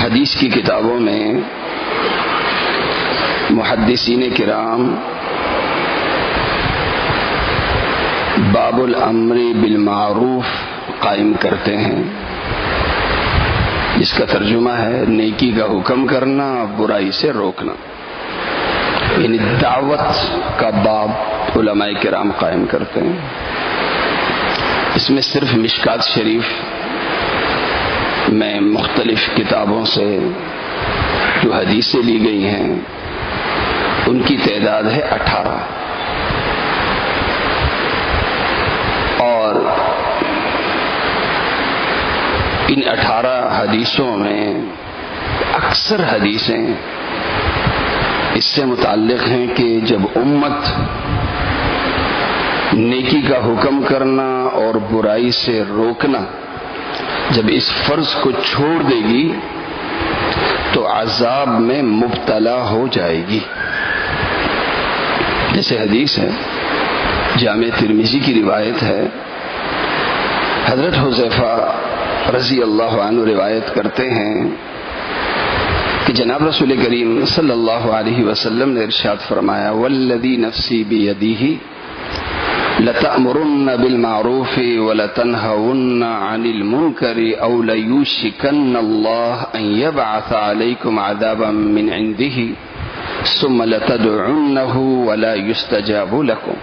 حدیث کی کتابوں میں محدثین کرام باب الامر بالمعروف قائم کرتے ہیں، جس کا ترجمہ ہے نیکی کا حکم کرنا، برائی سے روکنا، یعنی دعوت کا باب علماء کرام قائم کرتے ہیں۔ اس میں صرف مشکات شریف میں مختلف کتابوں سے جو حدیثیں لی گئی ہیں ان کی تعداد ہے 18، اور ان 18 حدیثوں میں اکثر حدیثیں اس سے متعلق ہیں کہ جب امت نیکی کا حکم کرنا اور برائی سے روکنا جب اس فرض کو چھوڑ دے گی تو عذاب میں مبتلا ہو جائے گی۔ جیسے حدیث ہے، جامع ترمذی کی روایت ہے، حضرت حذیفہ رضی اللہ عنہ روایت کرتے ہیں کہ جناب رسول کریم صلی اللہ علیہ وسلم نے ارشاد فرمایا، والذی نفسی بیدیہ لتأمرن بالمعروف ولتنہون عن المنکر او لیوشکن اللہ ان یبعث علیکم عذابا من عنده ثم لتدعنه ولا يستجاب لكم۔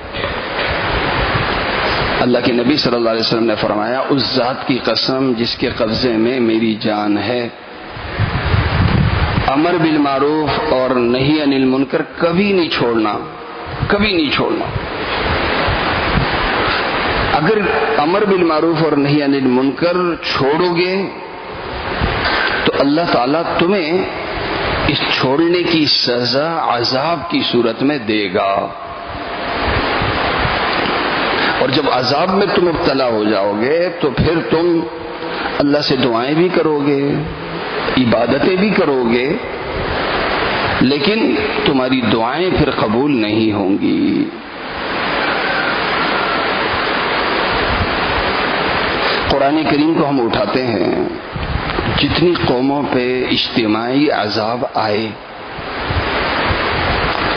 اللہ کے نبی صلی اللہ علیہ وسلم نے فرمایا، اس ذات کی قسم جس کے قبضے میں میری جان ہے، امر بالمعروف اور نہی عن المنکر کبھی نہیں چھوڑنا، کبھی نہیں چھوڑنا۔ اگر امر بالمعروف اور نہی عن المنکر چھوڑو گے تو اللہ تعالیٰ تمہیں اس چھوڑنے کی سزا عذاب کی صورت میں دے گا، اور جب عذاب میں تم مبتلا ہو جاؤ گے تو پھر تم اللہ سے دعائیں بھی کرو گے، عبادتیں بھی کرو گے، لیکن تمہاری دعائیں پھر قبول نہیں ہوں گی۔ قرآن کریم کو ہم اٹھاتے ہیں، جتنی قوموں پہ اجتماعی عذاب آئے،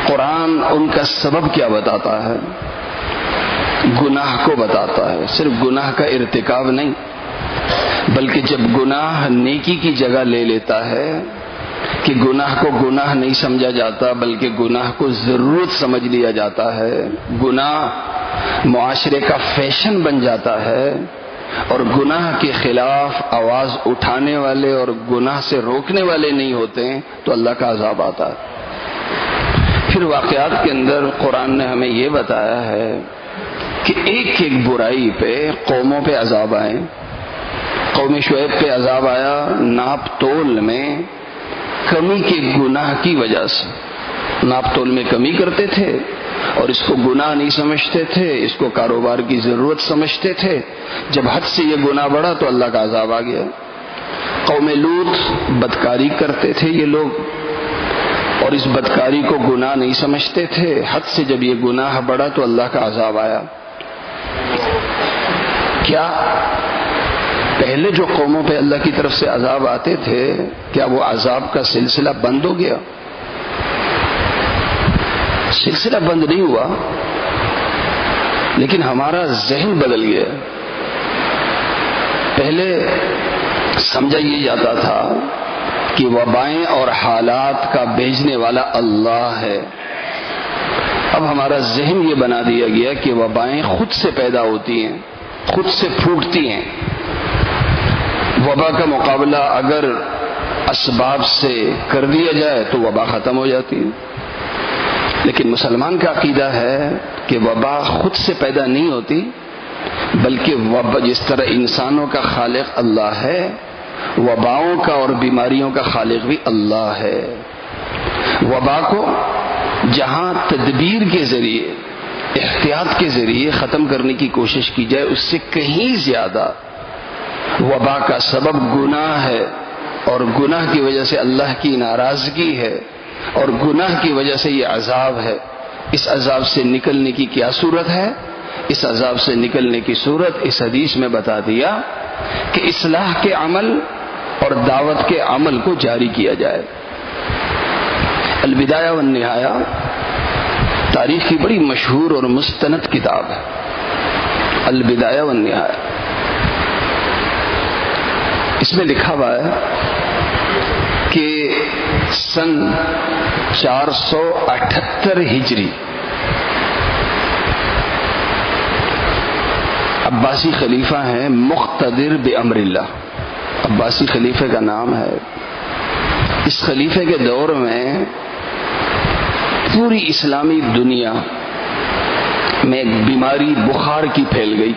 قرآن ان کا سبب کیا بتاتا ہے؟ گناہ کو بتاتا ہے۔ صرف گناہ کا ارتکاب نہیں، بلکہ جب گناہ نیکی کی جگہ لے لیتا ہے کہ گناہ کو گناہ نہیں سمجھا جاتا بلکہ گناہ کو ضرورت سمجھ لیا جاتا ہے، گناہ معاشرے کا فیشن بن جاتا ہے، اور گناہ کے خلاف آواز اٹھانے والے اور گناہ سے روکنے والے نہیں ہوتے ہیں تو اللہ کا عذاب آتا ہے۔ پھر واقعات کے اندر قرآن نے ہمیں یہ بتایا ہے کہ ایک ایک برائی پہ قوموں پہ عذاب آئے۔ قوم شعیب پہ عذاب آیا ناپ تول میں کمی کے گناہ کی وجہ سے، ناپ تول میں کمی کرتے تھے اور اس کو گناہ نہیں سمجھتے تھے، اس کو کاروبار کی ضرورت سمجھتے تھے۔ جب حد سے یہ گناہ بڑھا تو اللہ کا عذاب آ گیا۔ قوم لوط بدکاری کرتے تھے یہ لوگ، اور اس بدکاری کو گناہ نہیں سمجھتے تھے، حد سے جب یہ گناہ بڑھا تو اللہ کا عذاب آیا۔ کیا پہلے جو قوموں پہ اللہ کی طرف سے عذاب آتے تھے کیا وہ عذاب کا سلسلہ بند ہو گیا؟ سلسلہ بند نہیں ہوا، لیکن ہمارا ذہن بدل گیا۔ پہلے سمجھا یہ جاتا تھا کہ وبائیں اور حالات کا بھیجنے والا اللہ ہے، اب ہمارا ذہن یہ بنا دیا گیا کہ وبائیں خود سے پیدا ہوتی ہیں، خود سے پھوٹتی ہیں۔ وبا کا مقابلہ اگر اسباب سے کر دیا جائے تو وبا ختم ہو جاتی ہے، لیکن مسلمان کا عقیدہ ہے کہ وبا خود سے پیدا نہیں ہوتی، بلکہ وبا جس طرح انسانوں کا خالق اللہ ہے، وباؤں کا اور بیماریوں کا خالق بھی اللہ ہے۔ وبا کو جہاں تدبیر کے ذریعے، احتیاط کے ذریعے ختم کرنے کی کوشش کی جائے، اس سے کہیں زیادہ وبا کا سبب گناہ ہے، اور گناہ کی وجہ سے اللہ کی ناراضگی ہے، اور گناہ کی وجہ سے یہ عذاب ہے۔ اس عذاب سے نکلنے کی کیا صورت ہے؟ اس عذاب سے نکلنے کی صورت اس حدیث میں بتا دیا کہ اصلاح کے عمل اور دعوت کے عمل کو جاری کیا جائے۔ البدایہ والنہایہ تاریخ کی بڑی مشہور اور مستند کتاب ہے، البدایہ والنہایہ۔ اس میں لکھا ہوا ہے کہ سن 478 ہجری عباسی خلیفہ ہیں مقتدر بامر اللہ، عباسی خلیفے کا نام ہے۔ اس خلیفے کے دور میں پوری اسلامی دنیا میں ایک بیماری بخار کی پھیل گئی۔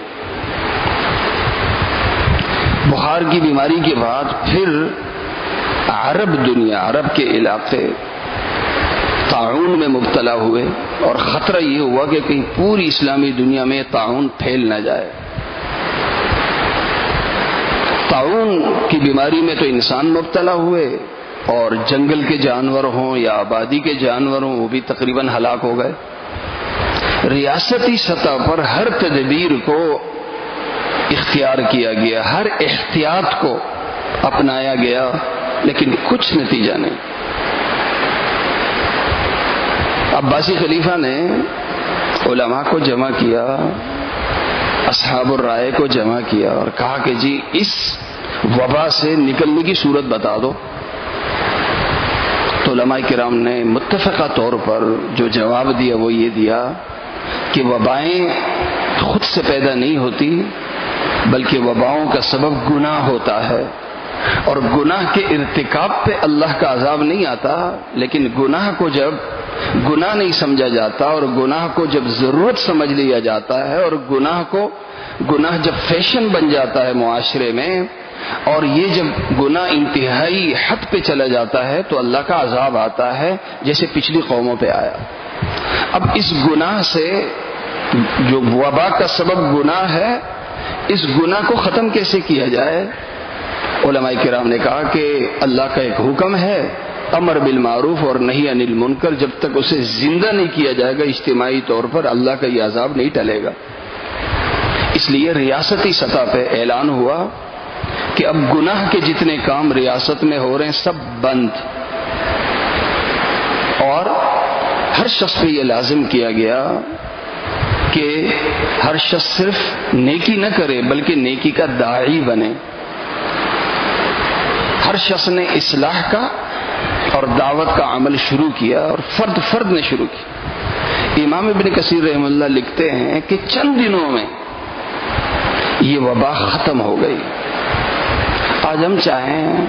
بخار کی بیماری کے بعد پھر عرب دنیا، عرب کے علاقے طاعون میں مبتلا ہوئے، اور خطرہ یہ ہوا کہ کہیں پوری اسلامی دنیا میں طاعون پھیل نہ جائے۔ طاعون کی بیماری میں تو انسان مبتلا ہوئے، اور جنگل کے جانور ہوں یا آبادی کے جانور ہوں وہ بھی تقریباً ہلاک ہو گئے۔ ریاستی سطح پر ہر تدبیر کو اختیار کیا گیا، ہر احتیاط کو اپنایا گیا، لیکن کچھ نتیجہ نہیں۔ عباسی خلیفہ نے علماء کو جمع کیا، اصحاب الرائے کو جمع کیا اور کہا کہ جی اس وبا سے نکلنے کی صورت بتا دو۔ تو علماء کرام نے متفقہ طور پر جو جواب دیا وہ یہ دیا کہ وبائیں خود سے پیدا نہیں ہوتی، بلکہ وباؤں کا سبب گناہ ہوتا ہے، اور گناہ کے ارتکاب پہ اللہ کا عذاب نہیں آتا، لیکن گناہ کو جب گناہ نہیں سمجھا جاتا اور گناہ کو جب ضرورت سمجھ لیا جاتا ہے، اور گناہ جب فیشن بن جاتا ہے معاشرے میں، اور یہ جب گناہ انتہائی حد پہ چلا جاتا ہے تو اللہ کا عذاب آتا ہے، جیسے پچھلی قوموں پہ آیا۔ اب اس گناہ سے جو وبا کا سبب گناہ ہے، اس گناہ کو ختم کیسے کیا جائے؟ علماء کرام نے کہا کہ اللہ کا ایک حکم ہے امر بالمعروف اور نہی عن المنکر، جب تک اسے زندہ نہیں کیا جائے گا اجتماعی طور پر اللہ کا یہ عذاب نہیں ٹلے گا۔ اس لیے ریاستی سطح پہ اعلان ہوا کہ اب گناہ کے جتنے کام ریاست میں ہو رہے ہیں سب بند، اور ہر شخص پہ یہ لازم کیا گیا کہ ہر شخص صرف نیکی نہ کرے بلکہ نیکی کا داعی بنے۔ ہر شخص نے اصلاح کا اور دعوت کا عمل شروع کیا، اور فرد نے شروع کیا۔ امام ابن کثیر رحمہ اللہ لکھتے ہیں کہ چند دنوں میں یہ وبا ختم ہو گئی۔ آج ہم چاہیں،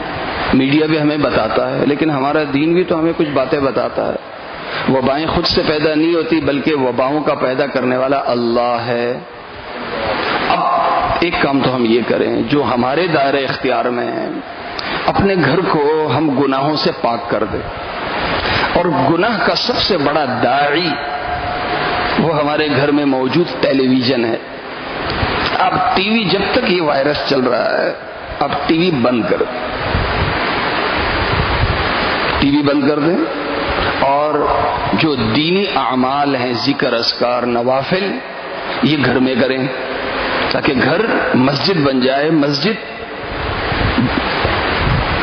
میڈیا بھی ہمیں بتاتا ہے، لیکن ہمارا دین بھی تو ہمیں کچھ باتیں بتاتا ہے۔ وبائیں خود سے پیدا نہیں ہوتی، بلکہ وباؤں کا پیدا کرنے والا اللہ ہے۔ اب ایک کام تو ہم یہ کریں جو ہمارے دائرہ اختیار میں ہے، اپنے گھر کو ہم گناہوں سے پاک کر دیں، اور گناہ کا سب سے بڑا داعی وہ ہمارے گھر میں موجود ٹیلی ویژن ہے۔ اب ٹی وی جب تک یہ وائرس چل رہا ہے، اب ٹی وی بند کر دیں، ٹی وی بند کر دیں، اور جو دینی اعمال ہیں، ذکر، اذکار، نوافل، یہ گھر میں کریں، تاکہ گھر مسجد بن جائے۔ مسجد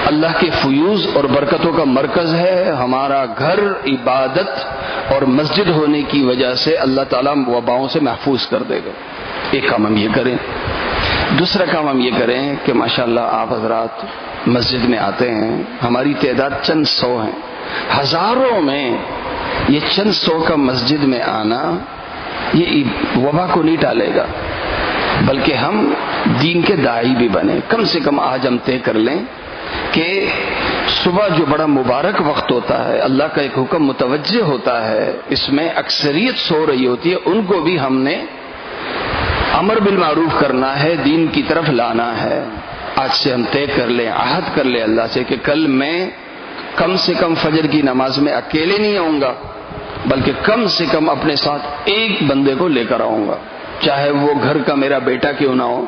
اللہ کے فیوز اور برکتوں کا مرکز ہے۔ ہمارا گھر عبادت اور مسجد ہونے کی وجہ سے اللہ تعالیٰ وباؤں سے محفوظ کر دے گا۔ ایک کام ہم یہ کریں۔ دوسرا کام ہم یہ کریں کہ ماشاءاللہ آپ حضرات مسجد میں آتے ہیں، ہماری تعداد چند سو ہیں، ہزاروں میں یہ چند سو کا مسجد میں آنا یہ وبا کو نہیں ٹالے گا، بلکہ ہم دین کے داعی بھی بنے۔ کم سے کم آج ہم طے کر لیں کہ صبح جو بڑا مبارک وقت ہوتا ہے، اللہ کا ایک حکم متوجہ ہوتا ہے، اس میں اکثریت سو رہی ہوتی ہے، ان کو بھی ہم نے امر بالمعروف کرنا ہے، دین کی طرف لانا ہے۔ آج سے ہم طے کر لیں، عہد کر لیں اللہ سے کہ کل میں کم سے کم فجر کی نماز میں اکیلے نہیں آؤں گا، بلکہ کم سے کم اپنے ساتھ ایک بندے کو لے کر آؤں گا، چاہے وہ گھر کا میرا بیٹا کیوں نہ ہو،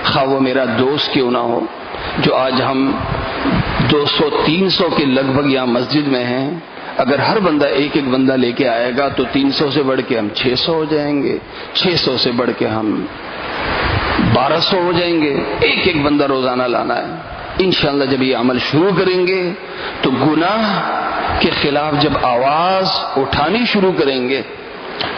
خواہ وہ میرا دوست کیوں نہ ہو۔ جو آج ہم 200-300 کے لگ بھگ یہاں مسجد میں ہیں، اگر ہر بندہ ایک ایک بندہ لے کے آئے گا تو 300 سے بڑھ کے ہم 600 ہو جائیں گے، 600 سے بڑھ کے ہم 1200 ہو جائیں گے۔ ایک ایک بندہ روزانہ لانا ہے، انشاءاللہ جب یہ عمل شروع کریں گے تو گناہ کے خلاف جب آواز اٹھانی شروع کریں گے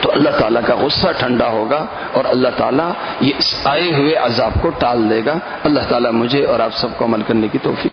تو اللہ تعالیٰ کا غصہ ٹھنڈا ہوگا اور اللہ تعالیٰ یہ اس آئے ہوئے عذاب کو ٹال دے گا۔ اللہ تعالیٰ مجھے اور آپ سب کو عمل کرنے کی توفیق